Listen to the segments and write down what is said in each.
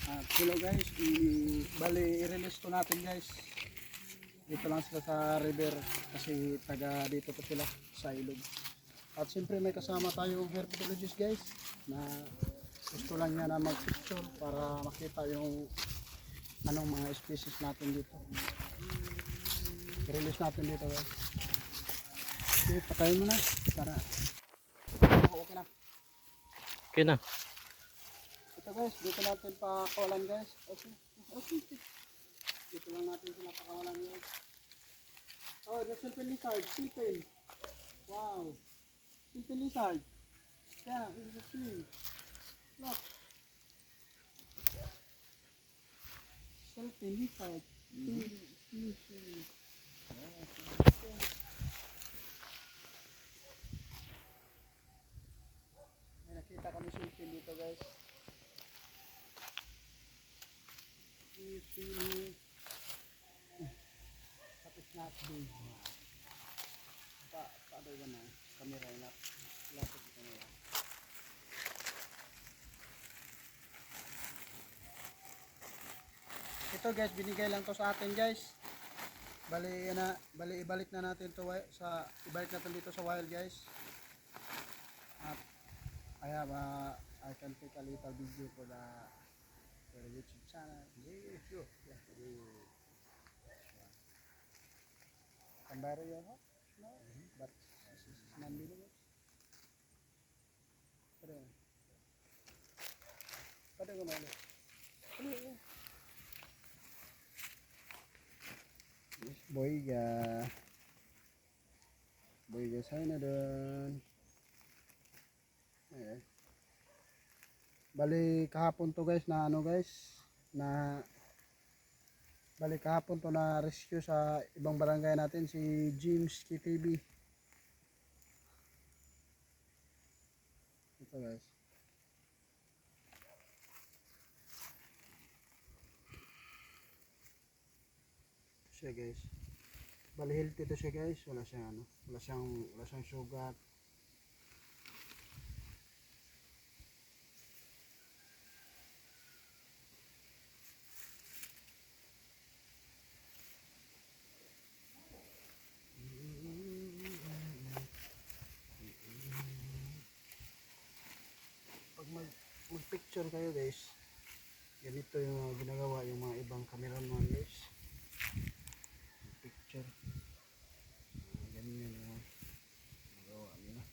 Hello guys, bali i-release to natin guys. Dito lang sila sa river kasi taga dito to sila sa ilog. At siyempre may kasama tayo herpetologist guys na gusto lang niya na mag-picture para makita yung anong mga species natin dito. I-release natin dito guys. Okay, patayin mo na para okay na. Okay na. Ito guys, dito natin pakawalan guys. Okay. Dito lang natin sila pakawalan guys. Oh, the silken lizard, silken. Wow. Silken lizard. Yeah, this is a swim. Look. Silken lizard. Swim. May nakita kami silken dito guys. Sini tapi snap din pak ada mana kamera lapit kamera ito guys binigay lang to sa atin guys bali ibalik na natin to ibalik natin dito sa wild guys at I have I can take a little video for the YouTube channel. Kambaro yun ho? No? But this is non-video. Pada ko na ulit. Boyga sana na doon. Ayan. Bali kahapon to guys na bali kahapon to na rescue sa ibang barangay natin si James KTV. Ito guys. Siya guys. Bali healthy to siya guys. Wala siyang sugat. Mag-picture kayo guys, ganito yung mga ginagawa yung mga ibang cameraman guys. Picture ganyan yung ginagawa nila.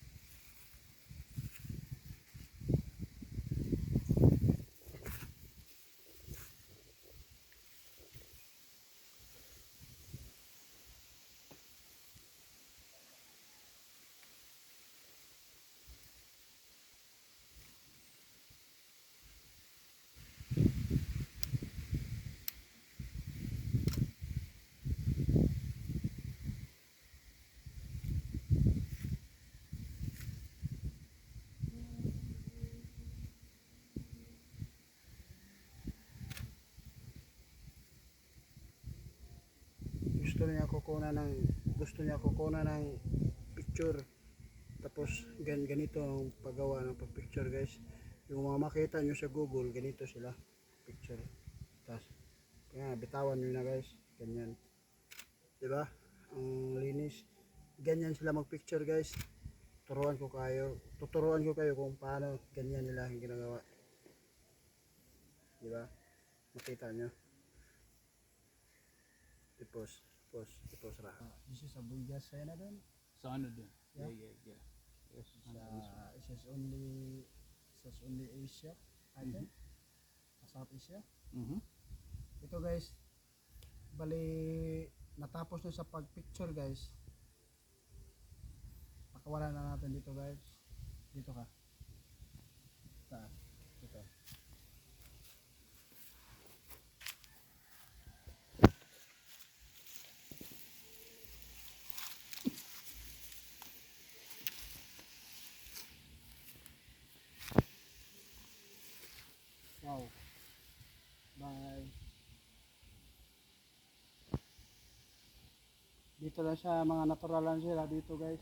gusto niya kukunan ng picture, tapos ganito ang paggawa ng picture guys. Yung mga makita nyo sa Google, ganito sila picture, tapos kaya bitawan nyo na guys, ganyan, diba ang linis, ganyan sila mag picture guys. Tuturuan ko kayo kung paano ganyan nila ang ginagawa, diba, makita nyo. Tipos ra. This is a Boyga sana din. Sa ano din? Yeah. Yeah. Yes, It is only Asia, I think. South Asia. Ito guys, bali natapos na sa pag-picture guys. Pakawalan na natin dito guys. Dito ka. Dito. Wow. Bye. Dito lang siya, mga natural lang sila dito guys.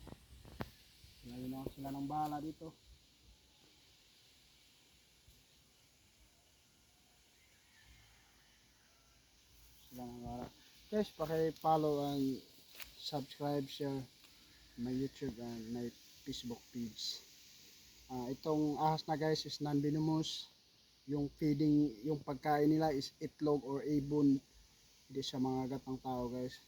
Sila ng bahala dito. Guys, paki-follow and subscribe, share my YouTube and my Facebook page. Itong ahas na guys is non-venomous. Yung feeding, yung pagkain nila is itlog or ibon. Hindi siya mga gatang tao guys.